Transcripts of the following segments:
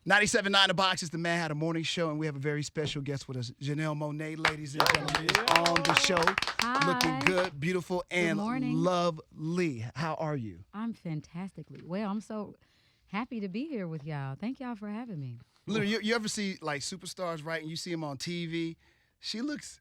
97.9 The Box is the Madd Hatta Morning Show, and we have a very special guest with us, Janelle Monae, ladies and gentlemen, is on the show. Hi. Looking good, beautiful, and morning. lovely. How are you? I'm fantastically well. I'm so happy to be here with y'all. Thank y'all for having me. Literally, you ever see like superstars, right? And you see them on TV. She looks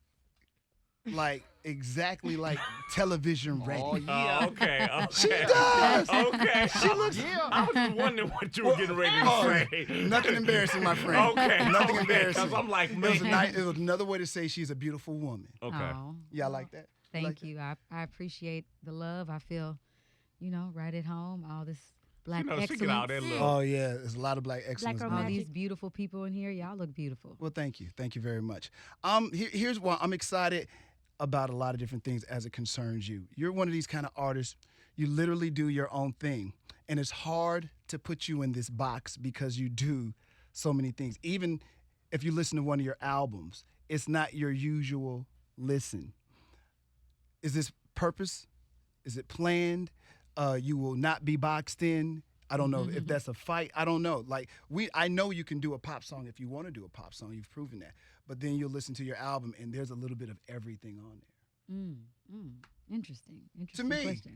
like exactly like television ready. Oh, yeah. Okay. She does. Okay. She looks. I was just wondering what you were getting ready to say. Nothing embarrassing, my friend. Okay. Nothing okay, embarrassing. Because I'm like, It was, man. it was another way to say she's a beautiful woman. Okay. Aw. Y'all like that? Thank like that? you. I appreciate the love. I feel, right at home. All this black She excellence. get all that love. Oh yeah, there's a lot of black excellence. All man. these beautiful people in here. Y'all look beautiful. Well, thank you very much. Here's why I'm excited about a lot of different things as it concerns you. You're one of these kind of artists. You literally do your own thing, and it's hard to put you in this box because you do so many things. Even if you listen to one of your albums, it's not your usual listen. Is this purpose? Is it planned? You will not be boxed in. I don't know if that's a fight. I don't know. I know you can do a pop song if you want to do a pop song. You've proven that. But then you'll listen to your album, and there's a little bit of everything on there. Interesting. To Interesting me, question.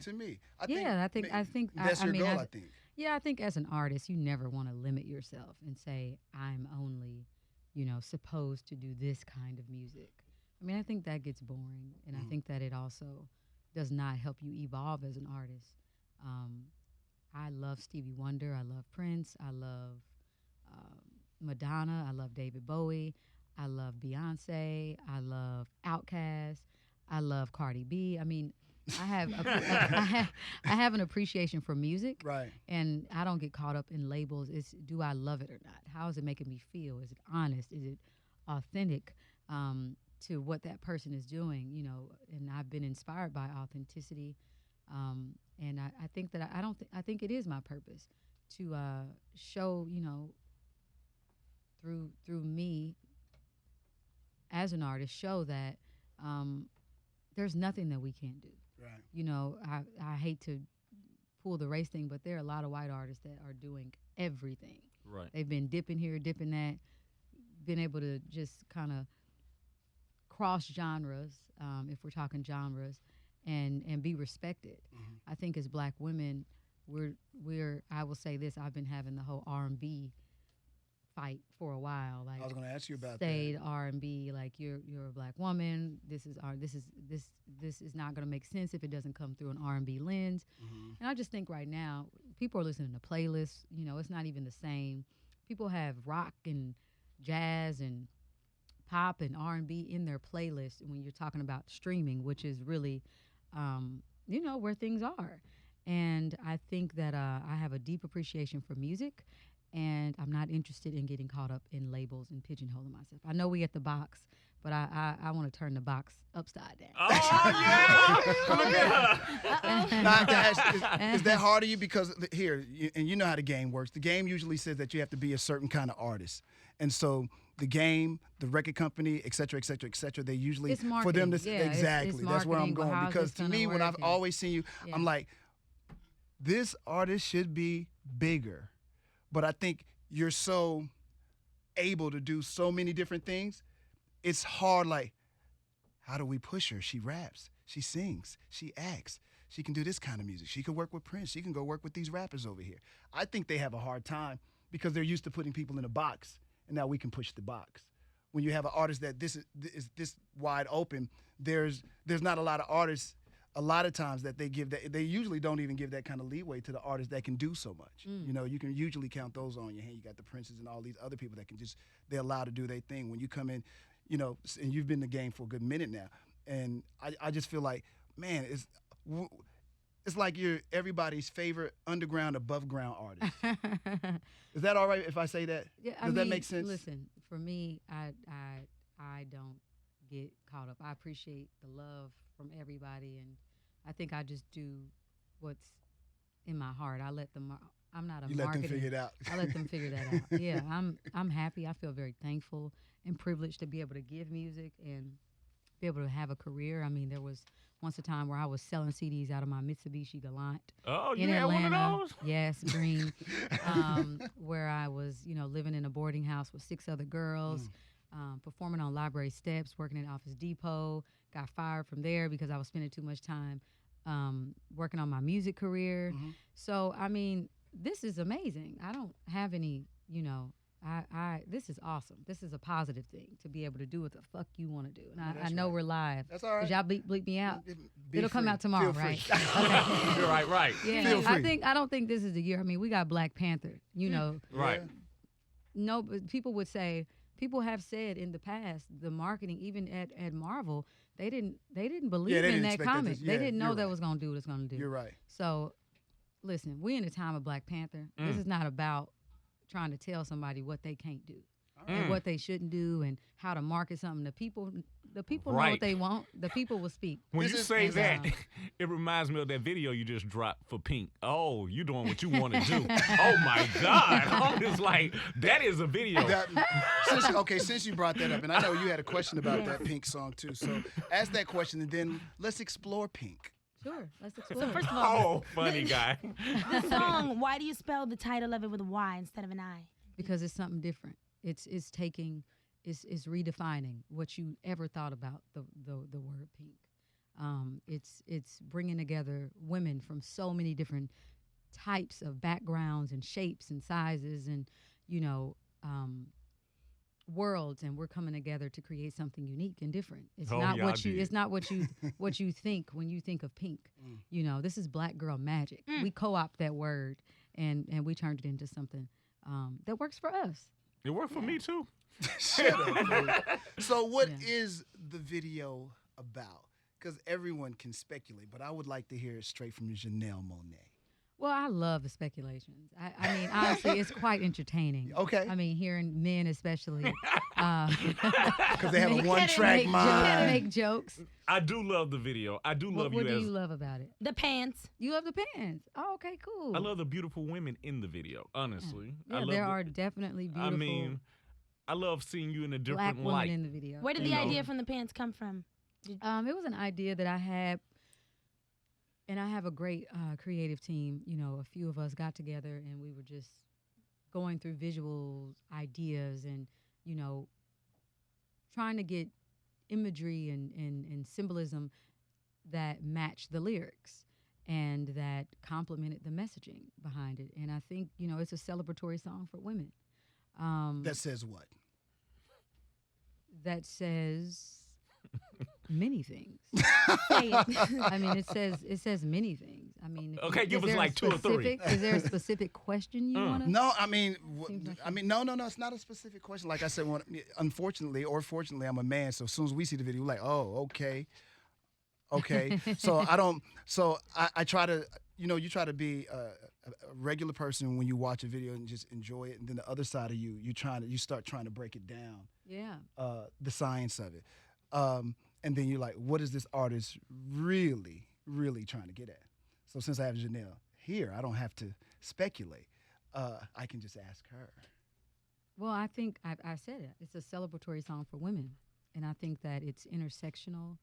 I think that's your goal. I think. Yeah, I think as an artist, you never want to limit yourself and say, I'm only, supposed to do this kind of music. I mean, I think that gets boring, and I think that it also does not help you evolve as an artist. I love Stevie Wonder. I love Prince. I love Madonna. I love David Bowie. I love Beyonce. I love Outkast. I love Cardi B. I mean, I have an appreciation for music, Right. and I don't get caught up in labels. It's do I love it or not? How is it making me feel? Is it honest? Is it authentic to what that person is doing? And I've been inspired by authenticity, and I think that I think it is my purpose to show through me as an artist, show that there's nothing that we can't do. Right. I hate to pull the race thing, but there are a lot of white artists that are doing everything. Right. They've been dipping here, dipping that, been able to just kind of cross genres, if we're talking genres, and be respected. I think as black women, we're I will say this, I've been having the whole R&B fight for a while. Like, I was going to ask you about stayed that. R&B, like you're a black woman. This is not going to make sense if it doesn't come through an R&B lens. And I just think right now people are listening to playlists. It's not even the same. People have rock and jazz and pop and R&B in their playlist when you're talking about streaming, which is really, where things are. And I think that I have a deep appreciation for music. And I'm not interested in getting caught up in labels and pigeonholing myself. I know we at the box, but I want to turn the box upside down. Oh, yeah. Look at her. Now, I have to ask, is that hard to you? Because here, and you know how the game works. The game usually says that you have to be a certain kind of artist. And so the game, the record company, et cetera, they usually, It's for them to, marketing. Yeah, exactly, it's that's where I'm marketing, but going. how's Because this to gonna me, when I've work? always seen you, Yeah. I'm like, this artist should be bigger. But I think you're so able to do so many different things. It's hard, like, how do we push her? She raps, she sings, she acts. She can do this kind of music. She can work with Prince. She can go work with these rappers over here. I think they have a hard time because they're used to putting people in a box, and now we can push the box. When you have an artist that is this wide open, there's not a lot of artists. A lot of times that they usually don't even give that kind of leeway to the artists that can do so much. You can usually count those on your hand. You got the Princes and all these other people that can they're allowed to do their thing. When you come in, and you've been in the game for a good minute now, and I just feel like, man, it's like you're everybody's favorite underground, above ground artist. Is that all right if I say that? Yeah, Does that make sense? Listen, for me, I don't get caught up. I appreciate the love from everybody, and I think I just do what's in my heart. I let them. I'm not a You let them marketing. figure it out. I let them figure that out. Yeah, I'm happy. I feel very thankful and privileged to be able to give music and be able to have a career. I mean, there was once a time where I was selling CDs out of my Mitsubishi Galant Oh, you in had Atlanta. one of those? Yes, green. Where I was, living in a boarding house with 6 other girls, performing on library steps, working at Office Depot. Got fired from there because I was spending too much time working on my music career. So, I mean, this is amazing. I don't have any, this is awesome. This is a positive thing to be able to do what the fuck you want to do. And I know we're live. That's all right. Because y'all bleep me out. Be It'll come free. out tomorrow, Feel free. right? Okay. Right. Yeah, Feel free. I don't think this is the year. I mean, we got Black Panther, Right. No, but people have said in the past, the marketing, even at Marvel, they didn't believe they in didn't that expect that comic. to- They yeah, didn't know you're that right. was gonna do what it's gonna do. You're right. So, listen, we in a time of Black Panther. This is not about trying to tell somebody what they can't do and what they shouldn't do and how to market something. The people know Right. what they want. The people will speak. When This you is- say and, that, it reminds me of that video you just dropped for Pink. Oh, you doing what you want to do. Oh, my God. I'm just like, that is a video. Since you brought that up, and I know you had a question about that Pink song too, so ask that question and then let's explore Pink. Sure, let's explore. So first of all, Oh, funny guy. the song, why do you spell the title of it with a Y instead of an I? Because it's something different. It's redefining what you ever thought about the word pink. It's bringing together women from so many different types of backgrounds and shapes and sizes and worlds, and we're coming together to create something unique and different. It's Oh, not y'all what you did. it's not what you what you think when you think of pink. This is Black girl magic. We co-opt that word and we turned it into something that works for us. It worked for me, too. Shut up, dude. So what Yeah. is the video about? Because everyone can speculate, but I would like to hear it straight from Janelle Monae. Well, I love the speculations. I mean, honestly, it's quite entertaining. Okay. I mean, hearing men especially. Because they have a make- one-track make, mind. make jokes. I do love the video. I do love What you do as... you love about it? The pants. You love the pants. Oh, okay, cool. I love the beautiful women in the video, honestly. I Yeah, love there are definitely beautiful I mean, I love seeing you in a Black different women light. in the video. Where did You the know. idea from the pants come from? It was an idea that I had, and I have a great creative team. A few of us got together and we were just going through visual ideas and, trying to get imagery and symbolism that matched the lyrics and that complemented the messaging behind it. And I think, it's a celebratory song for women. That says what? That says many things. Say it. I mean, it says many things. I mean, Okay, give us there like a 2 or 3. specific- Is there a specific question you want to? No, I mean, Seems like no. It's not a specific question. Like I said, unfortunately or fortunately, I'm a man. So as soon as we see the video, we're like, oh, okay. So I don't. So I try to, you try to be a regular person when you watch a video and just enjoy it. And then the other side of you start trying to break it down, Yeah. the science of it. And then you're like, what is this artist really, really trying to get at? So since I have Janelle here, I don't have to speculate. I can just ask her. Well, I think I said it. It's a celebratory song for women, and I think that it's intersectional,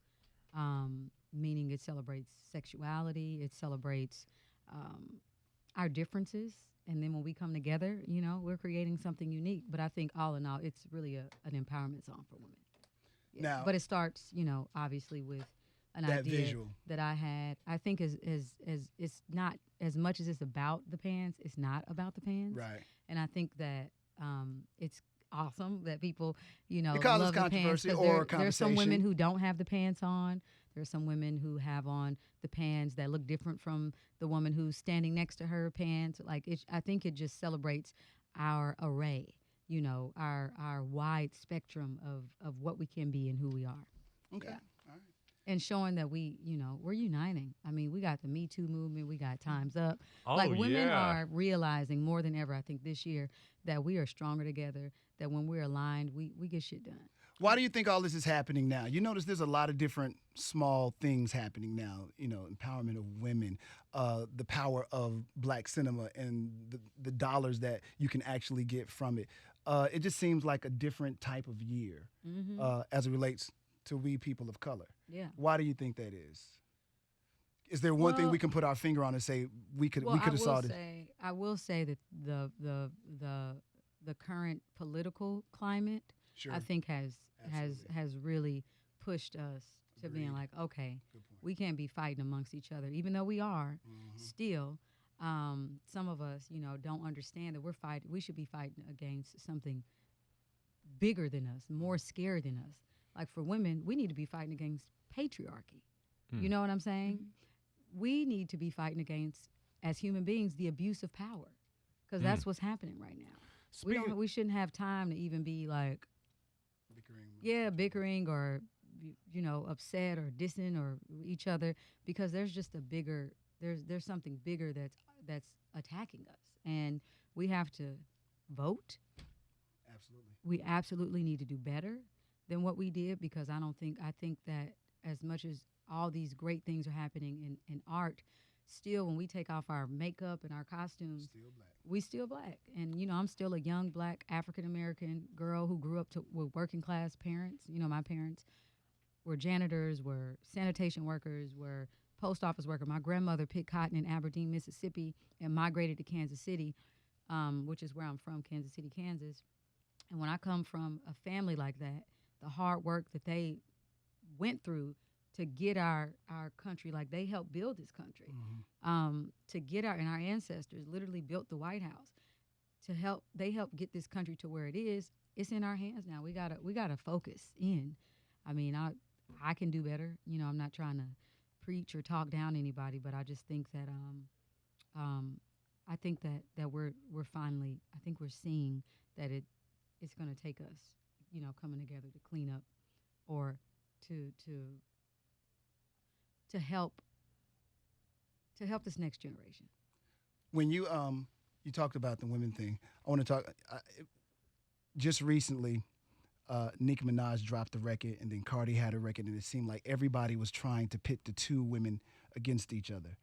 meaning it celebrates sexuality. It celebrates our differences, and then when we come together, we're creating something unique. But I think all in all, it's really an empowerment song for women. Yeah. Now- but it starts, that with an That idea visual. that I had. I think as it's not as much as it's about the pants. It's not about the pants. Right. And I think that it's awesome that people, Because love it's the pants. controversy 'Cause or there's some women conversation. who don't have the pants on. There's some women who have on the pants that look different from the woman who's standing next to her pants. Like I think it just celebrates our array. Our wide spectrum of what we can be and who we are. Okay. Yeah. All right. And showing that we're uniting. I mean, we got the Me Too movement, we got Time's Up. Oh, Like women yeah. are realizing more than ever, I think this year, that we are stronger together, that when we're aligned, we get shit done. Why do you think all this is happening now? You notice there's a lot of different small things happening now. Empowerment of women, the power of Black cinema, and the dollars that you can actually get from it. It just seems like a different type of year Mm-hmm. as it relates to we people of color. Yeah. Why do you think that is? Is there one thing Well- we can put our finger on and say we could Well, have saw this? I will say that the current political climate, Sure. I think has Absolutely. really pushed us to being Agreed. like, okay, Good point. we can't be fighting amongst each other, even though we are. Mhm. Still, some of us, don't understand that we should be fighting against something bigger than us, more scary than us. Like for women, we need to be fighting against patriarchy. You know what I'm saying? We need to be fighting against, as human beings, the abuse of power, because that's what's happening right now. Speaking- We shouldn't have time to even be like, Bickering. bickering or upset or dissing or each other, because there's just there's something bigger that's attacking us, and we have to vote. Absolutely. We absolutely need to do better than what we did, because I think that as much as all these great things are happening in art, still when we take off our makeup and our costumes, Still black. we still black. And I'm still a young black African American girl who grew up with working class parents. My parents were janitors, were sanitation workers, were post office workers. My grandmother picked cotton in Aberdeen, Mississippi, and migrated to Kansas City, which is where I'm from, Kansas City, Kansas. And when I come from a family like that, the hard work that they went through to get our country, like they helped build this country, to get and our ancestors literally built the White House they helped get this country to where it is. It's in our hands now. We gotta focus in. I mean, I can do better. I'm not trying to preach or talk down anybody, but I just think that I think that we're finally, I think we're seeing that it's going to take us, coming together to clean up or to help this next generation. When you talked about the women thing, I want to talk. Just recently, Nicki Minaj dropped the record, and then Cardi had a record, and it seemed like everybody was trying to pit the two women against each other.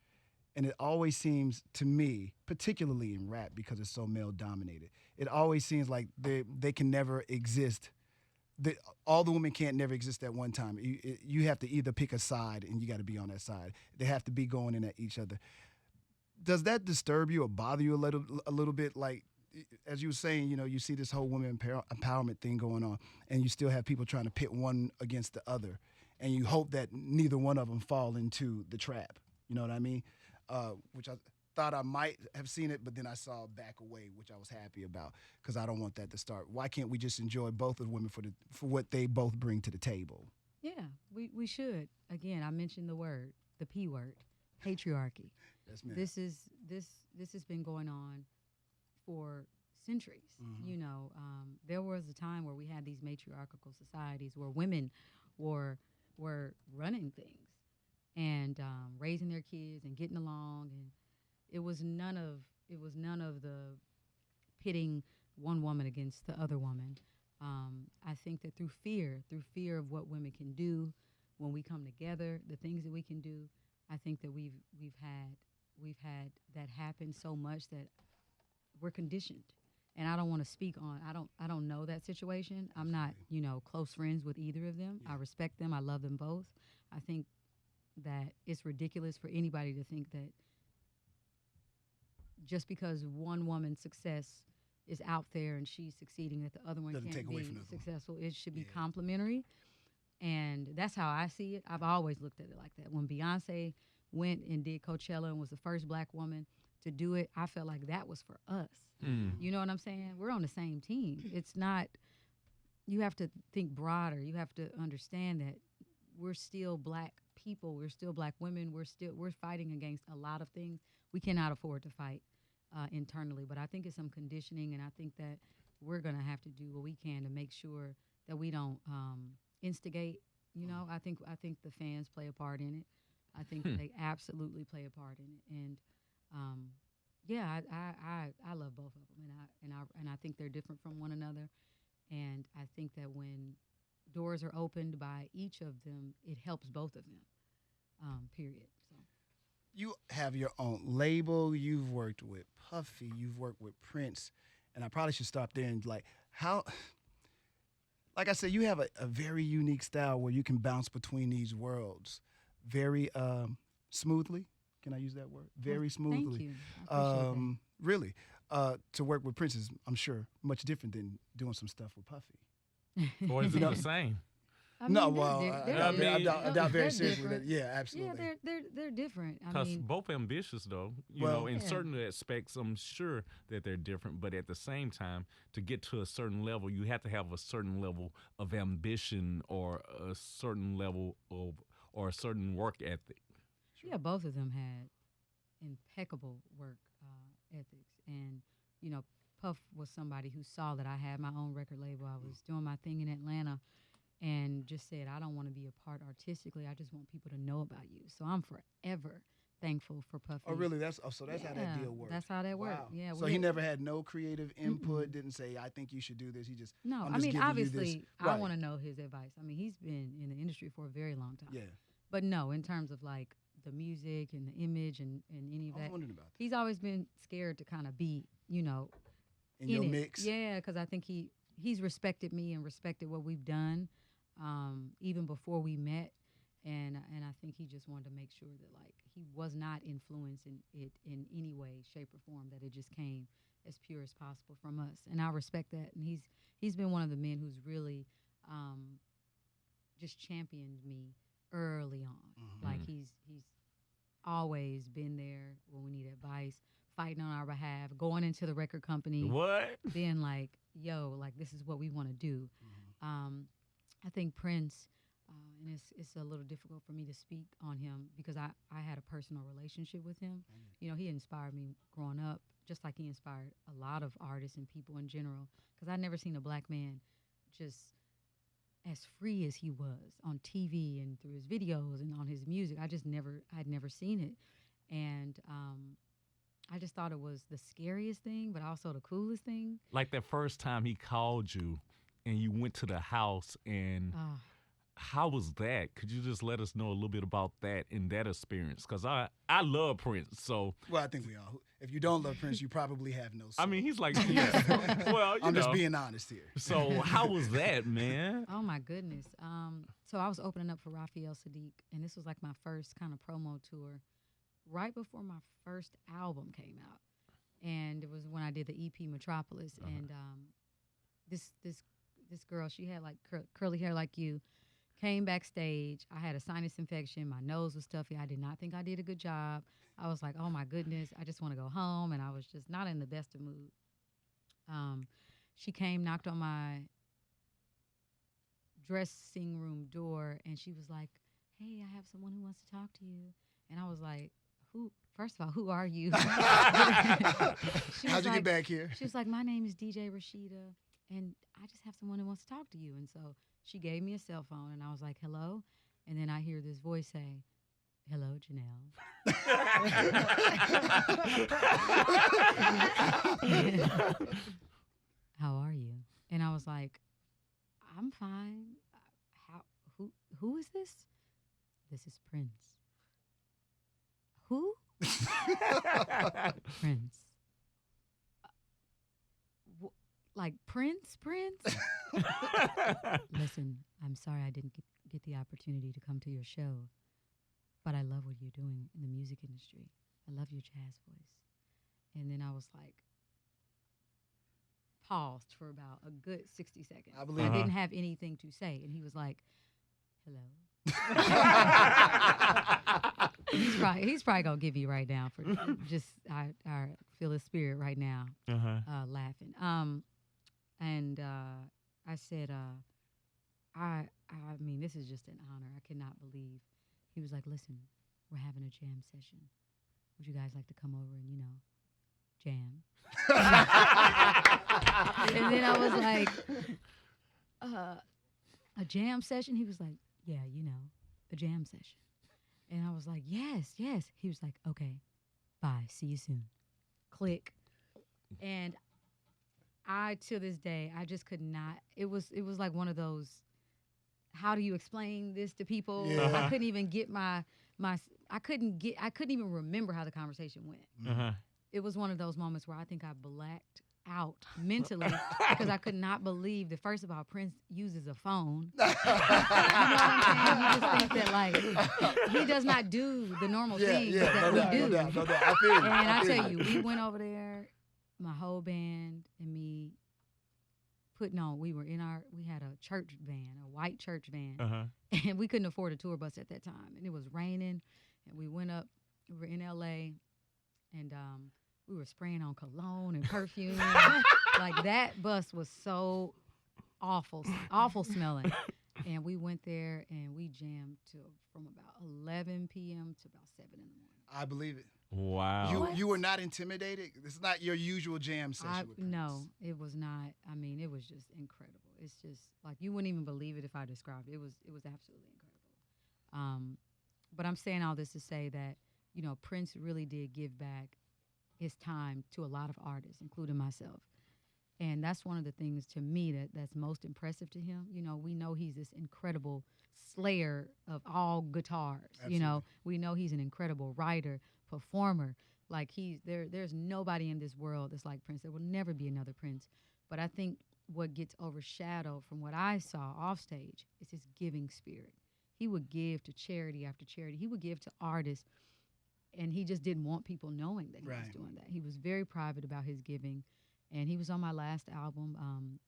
And it always seems to me, particularly in rap, because it's so male dominated, it always seems like they can never exist. All the women can't never exist at one time. You have to either pick a side, and you got to be on that side. They have to be going in at each other. Does that disturb you or bother you a little bit? Like, as you were saying, you see this whole women empowerment thing going on, and you still have people trying to pit one against the other, and you hope that neither one of them fall into the trap. You know what I mean? Which I thought I might have seen it, but then I saw back away, which I was happy about, because I don't want that to start. Why can't we just enjoy both of the women for what they both bring to the table? Yeah, we should. Again, I mentioned the P word, patriarchy. Yes, ma'am. This has been going on for centuries. There was a time where we had these matriarchal societies where women were running things and raising their kids and getting along, and it was none of the pitting one woman against the other woman. I think that through fear of what women can do when we come together, the things that we can do, I think that we've had that happen so much that we're conditioned. And I don't want to speak on. I don't know that situation. I'm not close friends with either of them. Yeah. I respect them. I love them both. I think that it's ridiculous for anybody to think that just because one woman's success is out there and she's succeeding, that the other one Doesn't can't take away be from the other one. successful. It should be Yeah. complementary. And that's how I see it. I've always looked at it like that. When Beyonce went and did Coachella and was the first black woman to do it, I felt like that was for us. You know what I'm saying? We're on the same team. It's not, you have to think broader. You have to understand that we're still black people. We're still black women. We're fighting against a lot of things. We cannot afford to fight internally. But I think it's some conditioning, and I think that we're going to have to do what we can to make sure that we don't instigate. I think the fans play a part in it. I think they absolutely play a part in it. And yeah, I love both of them, and I think they're different from one another. And I think that when doors are opened by each of them, it helps both of them. Period. So. You have your own label. You've worked with Puffy. You've worked with Prince, and I probably should stop there and like I said, you have a very unique style where you can bounce between these worlds. Very smoothly. Can I use that word? Very Well, smoothly. Thank you. I appreciate Really. To work with Prince is, I'm sure, much different than doing some stuff with Puffy. that. Or is it the same? I No, mean, well, they're I different. doubt very They're seriously that. different. Yeah, absolutely. Yeah, they're different. I Because mean, both ambitious, though, Well- in Yeah. certain aspects, I'm sure that they're different. But at the same time, to get to a certain level, you have to have a certain level of ambition or a certain level of, or a certain work ethic. yeah, both of them had impeccable work ethics, and Puff was somebody who saw that I had my own record label. I was doing my thing in Atlanta, and just said, I don't want to be a part artistically. I just want people to know about you. So I'm forever thankful for Puffy. Oh, really? So that's how that Yeah, deal worked. That's how that worked. Wow. Yeah. So he never had no creative input. Didn't say, "I think you should do this." He just No, I'm I just mean, giving you obviously, this. I Right. want to know his advice. I mean, he's been in the industry for a very long time. Yeah. But no, in terms of like the music and the image and any of I was that, wondering about that. he's always been scared to kind of be, In your it. mix. Yeah, because I think he's respected me and respected what we've done, even before we met, and I think he just wanted to make sure that like he was not influencing it in any way, shape, or form. That it just came as pure as possible from us, and I respect that. And he's been one of the men who's really just championed me early on. Mhm. Like he's always been there when we need advice, fighting on our behalf, going into the record company, What? being like, yo, like this is what we want to do. I think Prince, and it's a little difficult for me to speak on him because I had a personal relationship with him. He inspired me growing up, just like he inspired a lot of artists and people in general, because I'd never seen a black man just as free as he was on TV and through his videos and on his music. I'd never seen it. And I just thought it was the scariest thing, but also the coolest thing. Like that first time he called you and you went to the house, and how was that? Could you just let us know a little bit about that and that experience? Because I love Prince, so. Well, I think we all. If you don't love Prince, you probably have no soul. I mean, he's like, yeah. Well, I'm just being honest here. So how was that, man? Oh my goodness. So I was opening up for Raphael Sadiq, and this was like my first kind of promo tour, right before my first album came out, and it was when I did the EP Metropolis, and this girl, she had like curly hair like you, came backstage. I had a sinus infection. My nose was stuffy. I did not think I did a good job. I was like, oh my goodness, I just want to go home, and I was just not in the best of mood. She came, knocked on my dressing room door, and she was like, hey, I have someone who wants to talk to you. And I was like, who? First of all, who are you? How'd you get back here? She was like, my name is DJ Rashida, and I just have someone who wants to talk to you. And so she gave me a cell phone, and I was like, hello? And then I hear this voice say, hello, Janelle. How are you? And I was like, I'm fine. Who is this? This is Prince. Who? Prince. Like Prince? Listen, I'm sorry I didn't get the opportunity to come to your show, but I love what you're doing in the music industry. I love your jazz voice. And then I was like, paused for about a good 60 seconds. I believe I didn't have anything to say. And he was like, hello. He's probably going to give you right now for just, I feel his spirit right now, laughing. And I said, I mean, this is just an honor. I cannot believe. He was like, listen, we're having a jam session. Would you guys like to come over and, jam? And then I was like, a jam session? He was like, yeah, a jam session. And I was like, yes. He was like, okay, bye, see you soon. Click. And I, to this day, I just could not, it was like one of those, how do you explain this to people? Yeah. I couldn't even get I couldn't even remember how the conversation went. It was one of those moments where I think I blacked out mentally because I could not believe that, first of all, Prince uses a phone. You know what I'm saying? You just think that, like, he does not do the normal things that we do. No doubt. I feel you. And I feel tell you, we went over there, my whole band and me, putting on, we had a church van, a white church van, and we couldn't afford a tour bus at that time. And it was raining, and we went up, we were in LA, and we were spraying on cologne and perfume. Like, that bus was so awful smelling. And we went there and we jammed from about 11 p.m. to about 7 in the morning. I believe it. Wow. You were not intimidated? This is not your usual jam session with Prince. No, it was not. I mean, it was just incredible. It's just, like, you wouldn't even believe it if I described it. It was absolutely incredible. But I'm saying all this to say that, you know, Prince really did give back his time to a lot of artists, including myself. And that's one of the things to me that's most impressive to him. You know, we know he's this incredible slayer of all guitars. Absolutely. You know, we know he's an incredible writer, performer. Like, there's nobody in this world that's like Prince. There will never be another Prince. But I think what gets overshadowed from what I saw off stage is his giving spirit. He would give to charity after charity. He would give to artists, and he just didn't want people knowing that he was doing that. He was very private about his giving. And he was on my last album,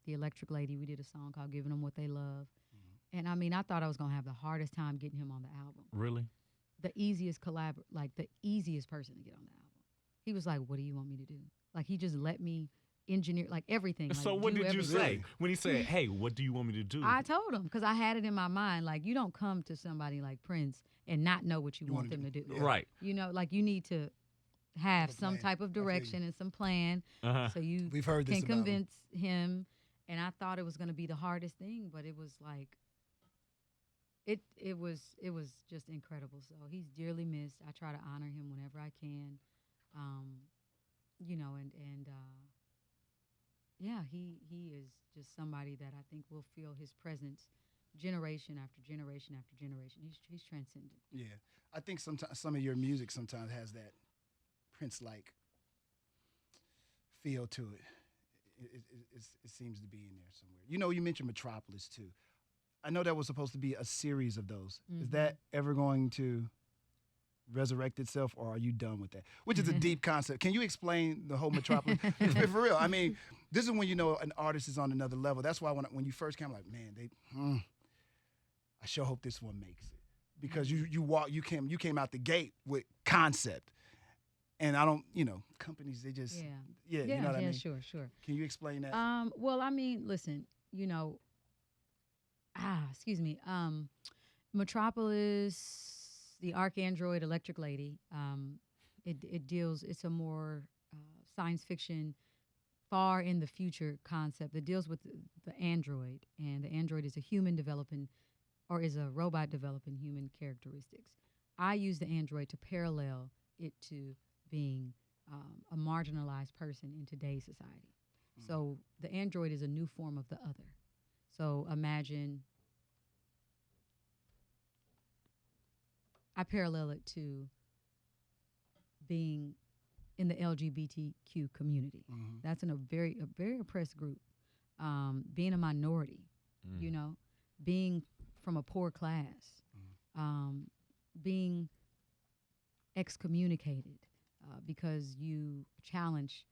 The Electric Lady. We did a song called Giving Them What They Love. Mm-hmm. And I mean, I thought I was going to have the hardest time getting him on the album. Really? The easiest the easiest person to get on the album. He was like, what do you want me to do? Like, he just let me engineer, like, everything. Like, so what did you say when he said, hey, what do you want me to do? I told him, because I had it in my mind, like, you don't come to somebody like Prince and not know what you want them to do. Yeah. Right. You know, like, you need to have some type of direction and some plan, so you can convince him. And I thought it was going to be the hardest thing, but it was like, it was just incredible. So he's dearly missed. I try to honor him whenever I can, you know, and yeah, he is just somebody that I think will feel his presence generation after generation after generation. He's transcendent. Yeah, I think sometimes some of your music sometimes has that Prince-like feel to it. It seems to be in there somewhere. You know, you mentioned Metropolis too. I know that was supposed to be a series of those. Mm-hmm. Is that ever going to resurrect itself, or are you done with that? Which is a deep concept. Can you explain the whole Metropolis? For real, I mean, this is when you know an artist is on another level. That's why when you first came, I'm like, man, I sure hope this one makes it, because you came out the gate with concept. And I don't, you know, companies, they just, you know what I mean? Sure. Can you explain that? Well, I mean, listen, you know, Metropolis, the Arcandroid Electric Lady, it's a more science fiction, far in the future concept that deals with the android. And the android is is a robot developing human characteristics. I use the android to parallel it to being a marginalized person in today's society. Mm-hmm. So the android is a new form of the other. So imagine, I parallel it to being in the LGBTQ community. Mm-hmm. That's a very oppressed group. Being a minority, you know, being from a poor class, being excommunicated because you challenge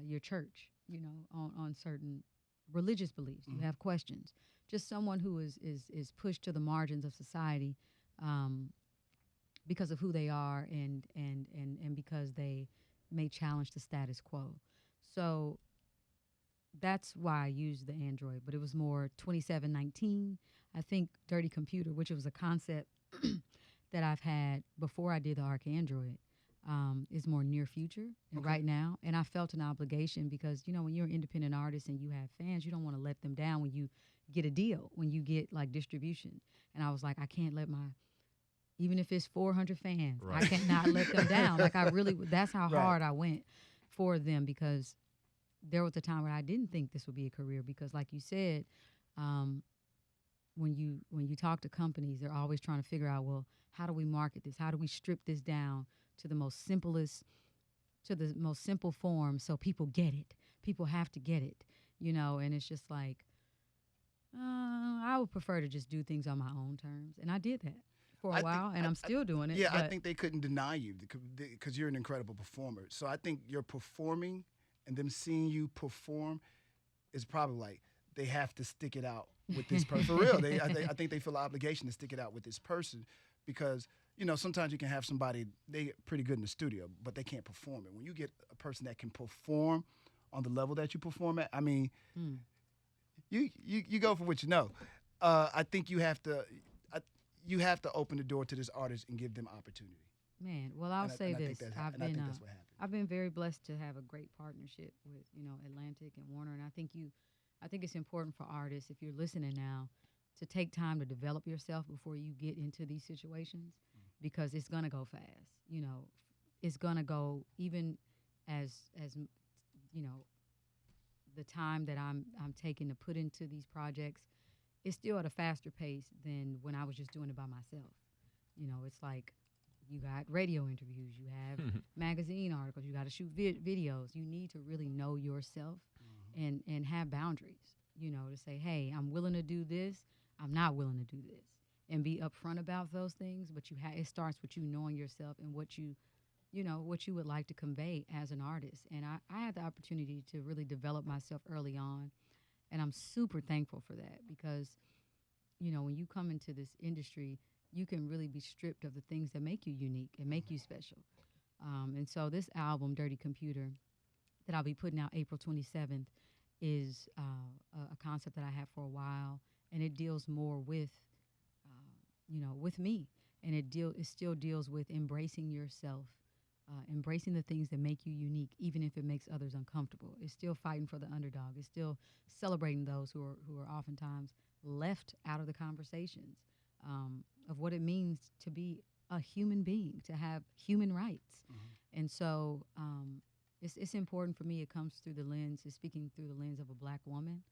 your church, you know, on certain religious beliefs. You have questions. Just someone who is pushed to the margins of society because of who they are and because they may challenge the status quo. So that's why I used the android, but it was more 2719. I think Dirty Computer, which was a concept that I've had before I did the Arcandroid, is more near future and right now. And I felt an obligation because, you know, when you're an independent artist and you have fans, you don't want to let them down when you get a deal, when you get like distribution. And I was like, I can't let even if it's 400 fans, I cannot let them down. Like, that's how hard I went for them, because there was a time where I didn't think this would be a career, because like you said, when you talk to companies, they're always trying to figure out, well, how do we market this? How do we strip this down to the most simple form so people get it? people have to get it, you know, and it's just like, I would prefer to just do things on my own terms. And I did that for a while, and I'm still doing it. Yeah, I but- think they couldn't deny you because you're an incredible performer. So I think you're performing and them seeing you perform is probably like they have to stick it out with this person. For real, I think they feel an obligation to stick it out with this person because, you know, sometimes you can have somebody, they pretty good in the studio, but they can't perform it. When you get a person that can perform on the level that you perform at, I mean, you go for what you know. I think you have to open the door to this artist and give them opportunity. Man, well, I'll say I this. think that's what happened. I've been very blessed to have a great partnership with, you know, Atlantic and Warner, and I think it's important for artists, if you're listening now, to take time to develop yourself before you get into these situations, because it's gonna go fast. You know, it's gonna go even as you know, the time that I'm taking to put into these projects, it's still at a faster pace than when I was just doing it by myself. You know, it's like you got radio interviews, you have magazine articles, you got to shoot videos. You need to really know yourself and have boundaries, you know, to say, hey, I'm willing to do this, I'm not willing to do this, and be upfront about those things. But it starts with you knowing yourself and what you would like to convey as an artist. And I had the opportunity to really develop myself early on, and I'm super thankful for that because, you know, when you come into this industry, you can really be stripped of the things that make you unique and make you special. And so this album, Dirty Computer, that I'll be putting out April 27th, is a concept that I have for a while, and it deals more with, with me, and it still deals with embracing yourself, embracing the things that make you unique, even if it makes others uncomfortable. It's still fighting for the underdog. It's still celebrating those who are oftentimes left out of the conversations of what it means to be a human being, to have human rights. And so it's important for me. It comes through the lens, it's speaking through the lens of a Black woman,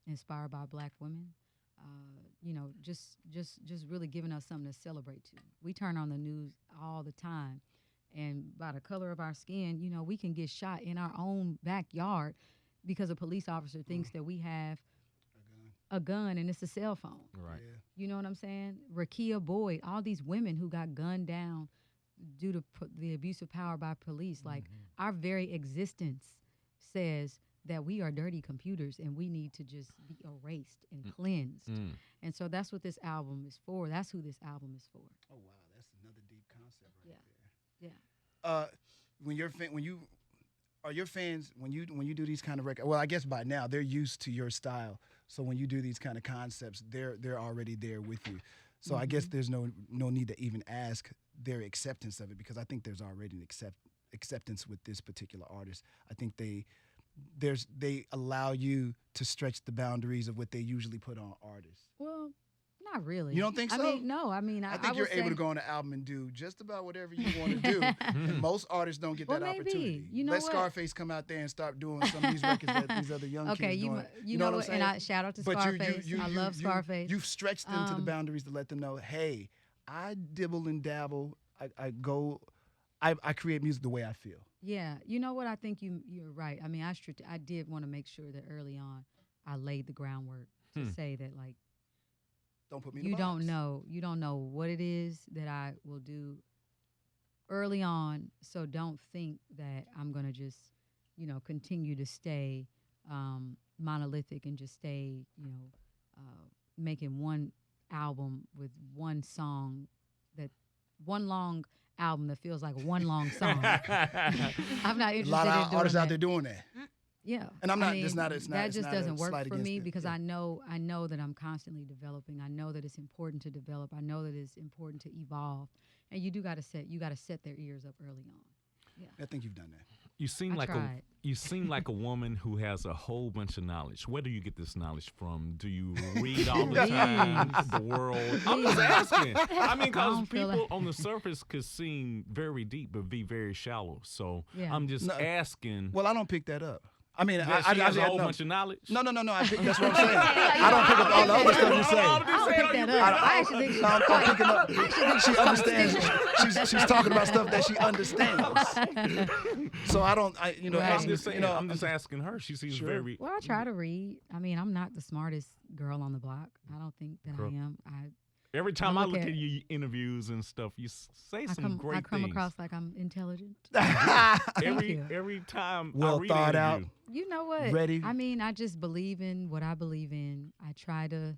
inspired by Black women. Just really giving us something to celebrate to. We turn on the news all the time, and by the color of our skin, you know, we can get shot in our own backyard because a police officer thinks that we have a gun and it's a cell phone. Right. Yeah. You know what I'm saying? Rakia Boyd, all these women who got gunned down due to the abuse of power by police. Like, our very existence says that we are dirty computers and we need to just be erased and cleansed. And so that's what this album is for. That's who this album is for. Oh wow, that's another deep concept right Yeah. there. When your fans when you do these kind of records, well, I guess by now they're used to your style. So when you do these kind of concepts, they're already there with you. So I guess there's no need to even ask their acceptance of it, because I think there's already an acceptance with this particular artist. I think they allow you to stretch the boundaries of what they usually put on artists. Well, not really. You don't think so? I mean, no. I mean, I think you're able to go on an album and do just about whatever you want to do. And most artists don't get that maybe. opportunity. You know Let what? Scarface come out there and start doing some of these records that these other young Okay, kids doing. you know what I'm what? saying? And I shout out to But Scarface. I love Scarface. You've stretched them to the boundaries to let them know, hey, I dibble and dabble. I create music the way I feel. Yeah, you know what? I think you're right. I mean, I did want to make sure that early on I laid the groundwork to say that, like, Don't put me in you the box. you don't know what it is that I will do early on, so don't think that I'm gonna just, you know, continue to stay monolithic and just stay, you know, making one album with one song, one long album that feels like one long song. I'm not interested A lot in of doing artists that. out there doing that. Yeah, And I'm not. I mean, it's not. that just doesn't work slight for against me it. because Yeah. I know that I'm constantly developing. I know that it's important to develop. I know that it's important to evolve, and you got to set their ears up early on. Yeah, I think you've done that. You seem I like tried. you seem like a woman who has a whole bunch of knowledge. Where do you get this knowledge from? Do you read all the time? Please. The world. I'm just asking. I mean, I because don't feel people like- on the surface could seem very deep but be very shallow. So Yeah. I'm just No. asking. Well, I don't pick that up. I mean, That I she has a whole no. bunch of knowledge. No. I think that's what I'm saying. I don't pick up all the other stuff you say. I don't pick that up. I actually think she's I'm quite. picking up. She understands. She's talking about stuff that she understands. So I don't. Right. I'm just saying. I'm just asking her. She seems Sure. very. Well, I try to read. I mean, I'm not the smartest girl on the block. I don't think that Girl. I am. Every time I look look at- at your interviews and stuff, you say some great I come things. across like I'm intelligent. every you. time Well I read thought an out. interview. You know what? Ready. I mean, I just believe in what I believe in. I try to,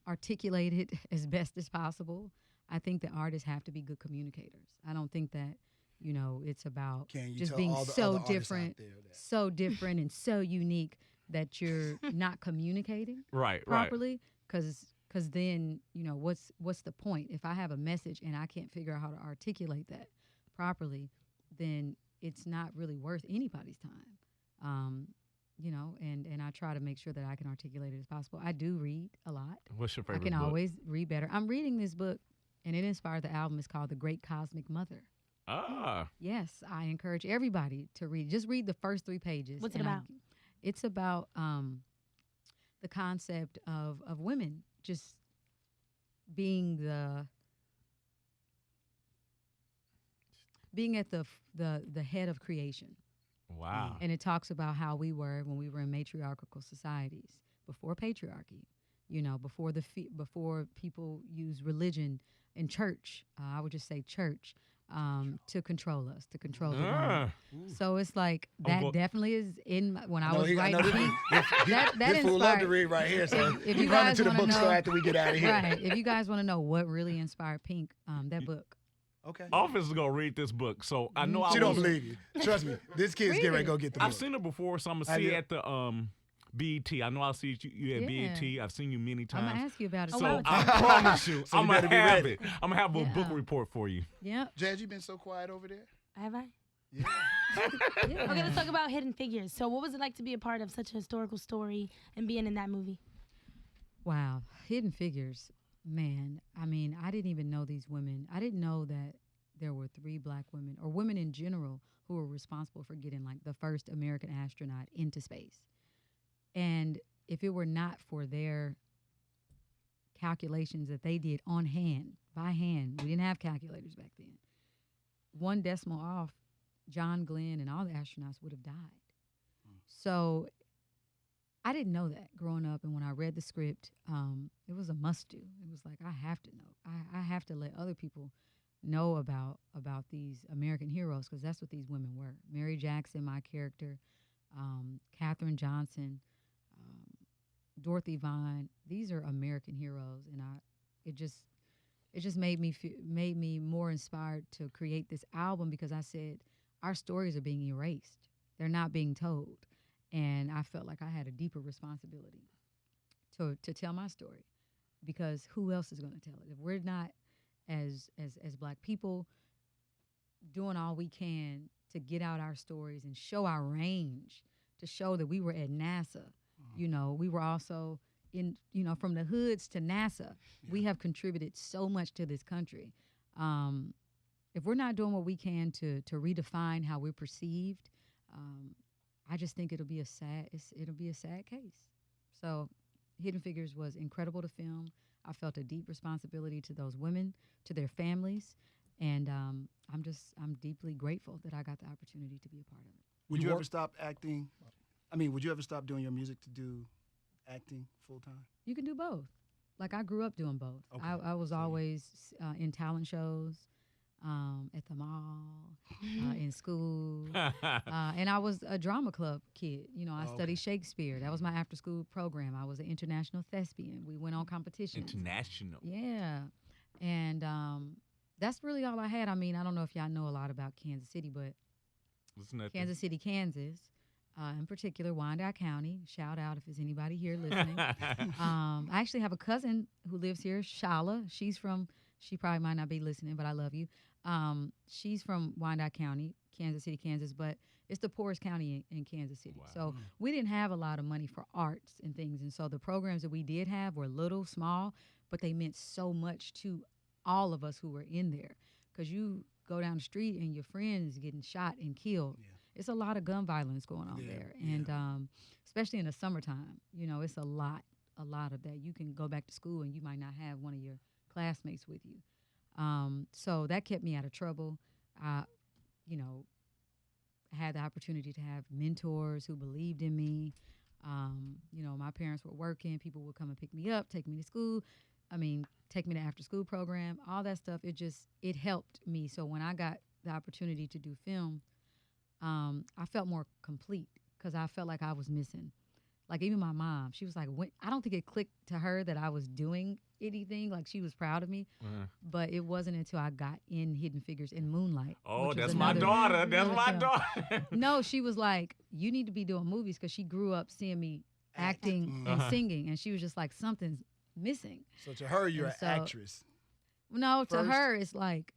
articulate it as best as possible. I think that artists have to be good communicators. I don't think that, it's about Can you just tell being all the so other artists out different, there that- so different and so unique that you're not communicating Right, properly. Because then, what's the point? If I have a message and I can't figure out how to articulate that properly, then it's not really worth anybody's time. And I try to make sure that I can articulate it as possible. I do read a lot. What's your favorite I can book? always read better. I'm reading this book, and it inspired the album. It's called The Great Cosmic Mother. Ah, Yes, I encourage everybody to read. Just read the first 3 pages. What's it and about? It's about the concept of women just being at the head of creation. wow. And it talks about how we were when we were in matriarchal societies before patriarchy, before people use religion and church. I would just say church to control us, to control the woman. Ah, So it's like that go- definitely is in when I know was he- I know writing. that This fool love to inspired. read right here. So If he you run guys into the wanna bookstore know- after we get out of here. Right. If you guys want to know what really inspired Pink, that book. Okay. Office is gonna read this book, so I know She I don't was. believe you. Trust me. This kid's getting ready to go get the book. I've seen her before, so I'm gonna Have see you? her at the BET. I know I'll see you at Yeah. BET. I've seen you many I'm times. gonna ask you about it. Oh, So wow. I promise you, So you I'm better gonna be have ready. it. I'm gonna have a book Yeah. report for you. Yeah. Jazz, you been so quiet over there? Have I? Yeah. Yeah. Okay, let's talk about Hidden Figures. So what was it like to be a part of such a historical story and being in that movie? Wow. Hidden Figures. Man, I mean, I didn't even know these women. I didn't know that there were 3 black women, or women in general, who were responsible for getting like the first American astronaut into space. And if it were not for their calculations that they did on hand, by hand, we didn't have calculators back then, 1 decimal off, John Glenn and all the astronauts would have died. So I didn't know that growing up, and when I read the script, it was a must do. It was like, I have to know. I have to let other people know about these American heroes, because that's what these women were. Mary Jackson, my character, Katherine Johnson, Dorothy Vaughn. These are American heroes, and it just made me more inspired to create this album, because I said our stories are being erased. They're not being told. And I felt like I had a deeper responsibility to tell my story, because who else is going to tell it? If we're not, as black people, doing all we can to get out our stories and show our range, to show that we were at NASA, we were also in, from the hoods to NASA, we have contributed so much to this country. If we're not doing what we can to redefine how we're perceived, I just think it'll be a sad case. So Hidden Figures was incredible to film. I felt a deep responsibility to those women, to their families, and I'm deeply grateful that I got the opportunity to be a part of it. Would you ever stop acting? I mean, would you ever stop doing your music to do acting full time? You can do both. Like, I grew up doing both. Okay. I was always in talent shows, at the mall, in school. And I was a drama club kid. I studied Shakespeare. That was my after school program. I was an international thespian. We went on competitions. International. Yeah. And that's really all I had. I mean, I don't know if y'all know a lot about Kansas City, but It's nothing. Kansas City, Kansas, in particular, Wyandotte County. Shout out if there's anybody here listening. I actually have a cousin who lives here, Shala. She probably might not be listening, but I love you. She's from Wyandotte County, Kansas City, Kansas, but it's the poorest county in Kansas City. Wow. So we didn't have a lot of money for arts and things. And so the programs that we did have were little, small, but they meant so much to all of us who were in there. Because you go down the street and your friend is getting shot and killed. Yeah. it's a lot of gun violence going on there, and especially in the summertime, it's a lot of that. You can go back to school and you might not have one of your classmates with you. So that kept me out of trouble. You know, I had the opportunity to have mentors who believed in me. My parents were working. People would come and pick me up, take me to school. Take me to after school program, all that stuff. It helped me. So when I got the opportunity to do film, I felt more complete because I felt like I was missing. Like even my mom, she was like, I don't think it clicked to her that I was doing anything. Like she was proud of me, but it wasn't until I got in Hidden Figures in Moonlight. Oh, that's my daughter. That's my daughter. No, she was like, you need to be doing movies because she grew up seeing me acting and singing, and she was just like, something's missing. So to her, you're an actress. No, to her, it's like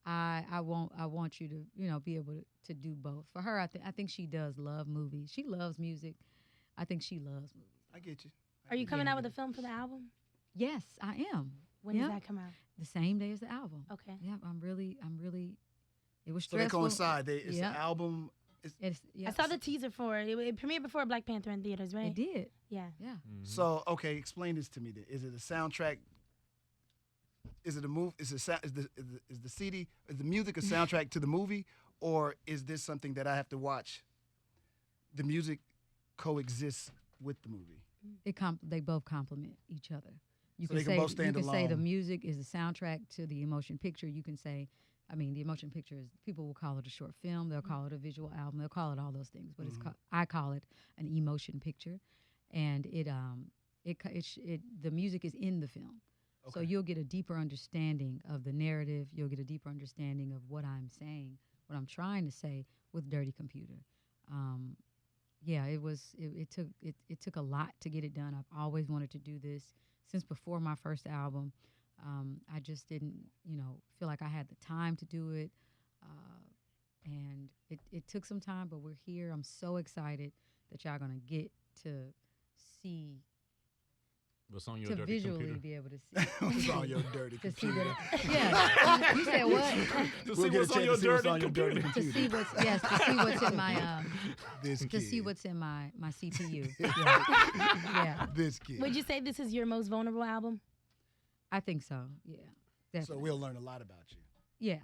I want you to be able to do both. For her, I think she does love movies. She loves music. I think she loves movies. I get you. Are you coming out with a film for the album? Yes, I am. When does that come out? The same day as the album. Okay. Yeah, I'm really. It was so stressful. they coincide. It's the album. I saw the teaser for it. It premiered before Black Panther in theaters, right? It did. Yeah. Yeah. Mm-hmm. So okay, explain this to me. Then. Is it a soundtrack? Is it a move? Is the CD? Is the music a soundtrack to the movie, or is this something that I have to watch? The music coexists with the movie. They both complement each other. You So they can both stand You can say the alone. music is the soundtrack to the motion picture. You can say, the motion picture is, people will call it a short film. They'll call it a visual album. They'll call it all those things. But I call it an emotion picture, and the music is in the film. Okay. So you'll get a deeper understanding of the narrative. You'll get a deeper understanding of what I'm saying, what I'm trying to say with Dirty Computer. It took a lot to get it done. I've always wanted to do this since before my first album. I just didn't, feel like I had the time to do it. And it took some time, but we're here. I'm so excited that y'all gonna get to see, What's on your to dirty visually computer? be able to see. What's on your dirty to see computer? that. Yeah. You said what? To We'll see get a what's on chance your to see what's dirty on your dirty computer. To computer. see what's in my This to kid. see what's in my CPU. Yeah. This kid. Would you say this is your most vulnerable album? I think so. Yeah. Definitely. So we'll learn a lot about you. Yeah.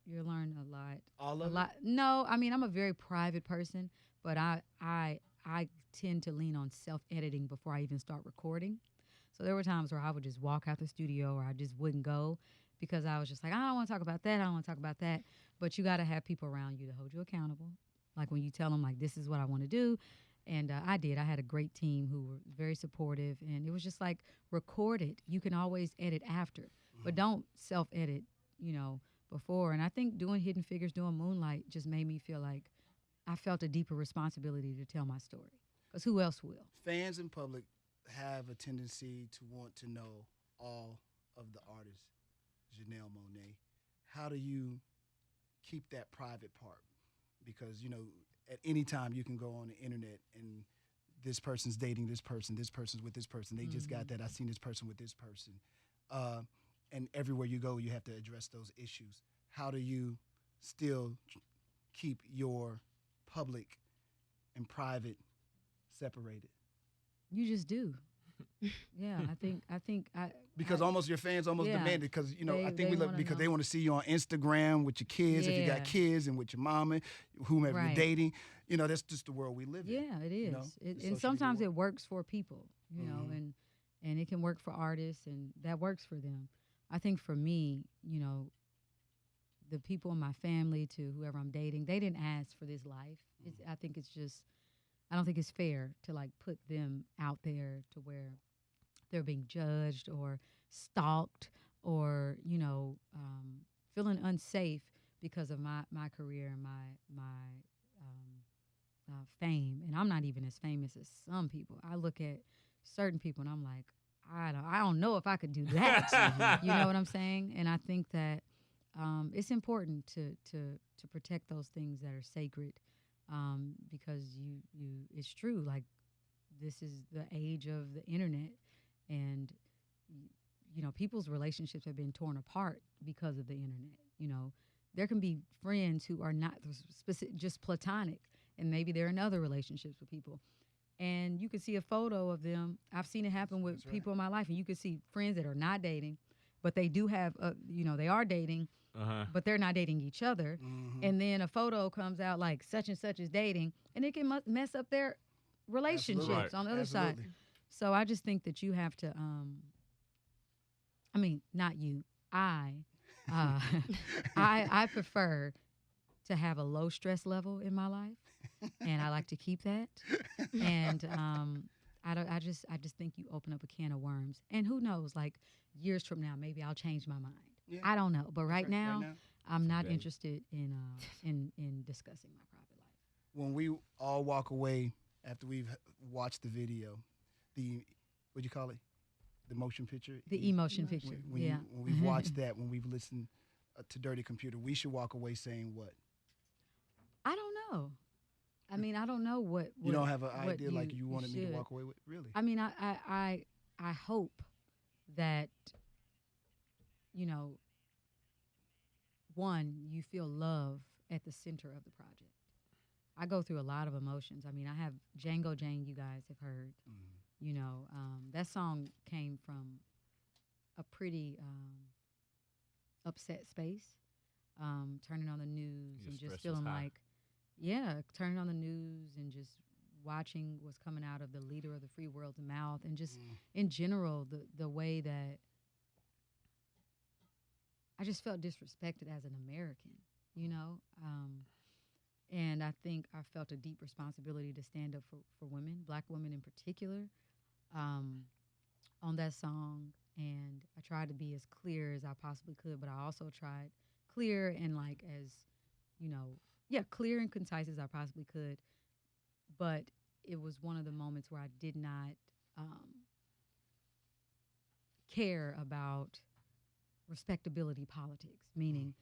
You'll learn a lot. All A of lot. No, I'm a very private person, but I tend to lean on self-editing before I even start recording. So there were times where I would just walk out the studio or I just wouldn't go because I was just like, I don't want to talk about that. I don't want to talk about that. But you got to have people around you to hold you accountable. Like when you tell them, like, this is what I want to do. And I did. I had a great team who were very supportive. And it was just like, record it. You can always edit after. But don't self-edit, before. And I think doing Hidden Figures, doing Moonlight just made me feel like I felt a deeper responsibility to tell my story. Because who else will? Fans in public have a tendency to want to know all of the artists. Janelle Monae, how do you keep that private part? Because, at any time you can go on the internet and this person's dating this person's with this person. They just got that. I seen this person with this person. And everywhere you go, you have to address those issues. How do you still keep your public and private separated? You just do. Yeah, I think Because almost your fans almost Yeah. demand it because I think They we look wanna because know. they want to see you on Instagram with your kids if you got Yeah. kids and with your mama, whomever you're Right. dating. That's just the world we live in. Yeah, it is. know, the social And media sometimes world. it works for people, Mhm. and it can work for artists, and that works for them. I think for me, the people in my family to whoever I'm dating, they didn't ask for this life. I think it's just, I don't think it's fair to like put them out there to where they're being judged or stalked or feeling unsafe because of my career and my fame. And I'm not even as famous as some people. I look at certain people and I'm like, I don't know if I could do that. You know what I'm saying? And I think that it's important to protect those things that are sacred because it's true. Like this is the age of the internet, and people's relationships have been torn apart because of the internet. there can be friends who are not specific, just platonic, and maybe they're in other relationships with people. And you can see a photo of them. I've seen it happen with people in my life, and you can see friends that are not dating, but they do have, they are dating, but they're not dating each other. And then a photo comes out like such and such is dating, and it can mess up their relationships Right. on the other side. So I just think that you have to, not you, I prefer to have a low stress level in my life, and I like to keep that. And I just think you open up a can of worms, and who knows? Like years from now, maybe I'll change my mind. Yeah. I don't know, but right now, I'm not Today. interested in discussing my private life. When we all walk away after we've watched the video, what'd you call it? The motion picture? The emotion picture. When we've watched that, when we've listened to Dirty Computer, we should walk away saying what? I don't know. I mean, I don't know what You don't have an what idea like you wanted me to should. walk away with? Really? I mean, I hope that, one, you feel love at the center of the project. I go through a lot of emotions. I mean, I have Django Jane, you guys have heard. That song came from a pretty upset space, turning on the news Your and stress just was feeling high. like, turning on the news and just watching what's coming out of the leader of the free world's mouth, and just in general, the way that I just felt disrespected as an American, and I think I felt a deep responsibility to stand up for women, Black women in particular, on that song. And I tried to be as clear as I possibly could, but I also tried clear and clear and concise as I possibly could. But it was one of the moments where I did not care about respectability politics, meaning,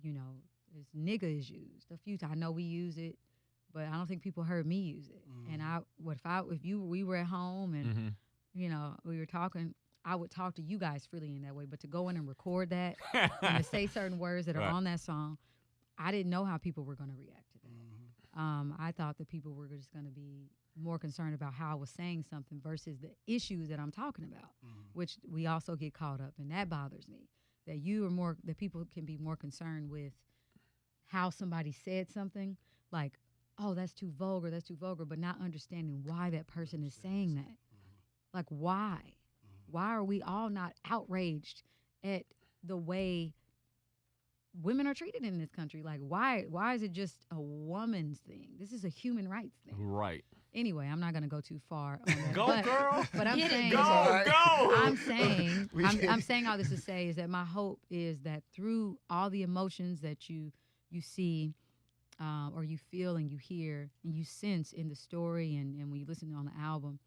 this nigga is used a few times. I know we use it, but I don't think people heard me use it. And we were at home and we were talking, I would talk to you guys freely in that way. But to go in and record that and to say certain words that are on that song, I didn't know how people were going to react to that. I thought that people were just going to be more concerned about how I was saying something versus the issues that I'm talking about, which we also get caught up, and that bothers me. That people can be more concerned with how somebody said something, like, oh, that's too vulgar, but not understanding why that person is saying that. Like, why? Why are we all not outraged at the way women are treated in this country? Like, why is it just a woman's thing? This is a human rights thing. Right. Anyway, I'm not going to go too far on that. Go, girl. But I'm saying, I'm saying all this to say is that my hope is that through all the emotions that you see, or you feel and you hear and you sense in the story and when you listen on the album,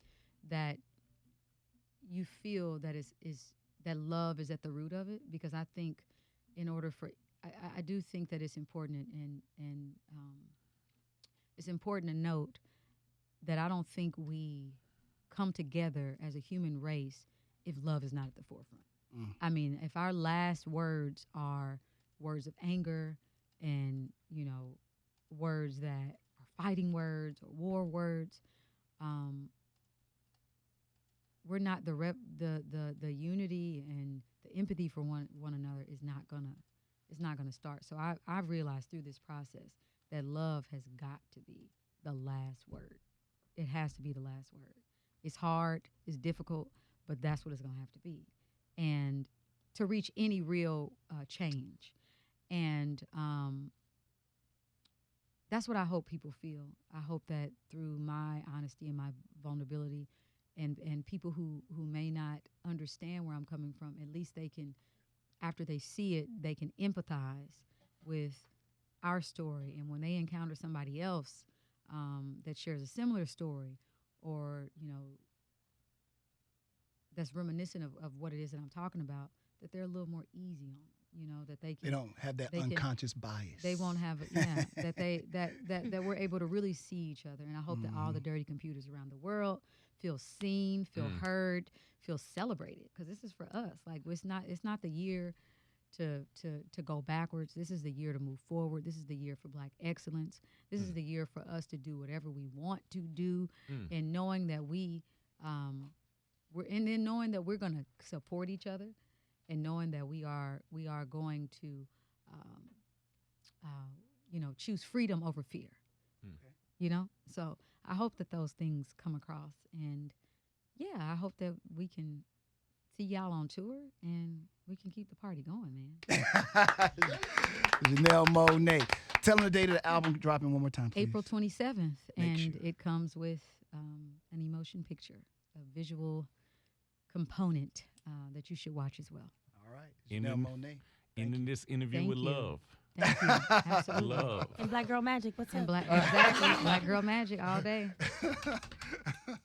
that you feel that that love is at the root of it. Because I think in order for I do think that it's important and it's important to note that I don't think we come together as a human race if love is not at the forefront. I mean, if our last words are words of anger and, words that are fighting words or war words, we're not the unity and the empathy for one another is not gonna start. So I've realized through this process that love has got to be the last word. It has to be the last word. It's hard, it's difficult, but that's what it's gonna have to be, and to reach any real change. And that's what I hope people feel. I hope that through my honesty and my vulnerability, and people who may not understand where I'm coming from, at least they can, after they see it, they can empathize with our story. And when they encounter somebody else that shares a similar story, or, that's reminiscent of what it is that I'm talking about, that they're a little more easy on it, that they don't have that unconscious bias. They won't have that we're able to really see each other. And I hope that all the dirty computers around the world feel seen, feel heard, feel celebrated, because this is for us. Like, it's not the year to go backwards. This is the year to move forward. This is the year for Black excellence. This is the year for us to do whatever we want to do, and knowing that knowing that we're going to support each other, and knowing that we are going to choose freedom over fear. So I hope that those things come across, and I hope that we can see y'all on tour and we can keep the party going, man. Janelle Monae. Tell them the date of the album dropping one more time, please. April 27th, Make sure. it comes with an emotion picture, a visual component that you should watch as well. All right. Ending- Janelle Monae. Ending this interview Thank with you. love. Thank you. Absolutely. Love. And Black Girl Magic, what's And up? exactly, Black Girl Magic all day.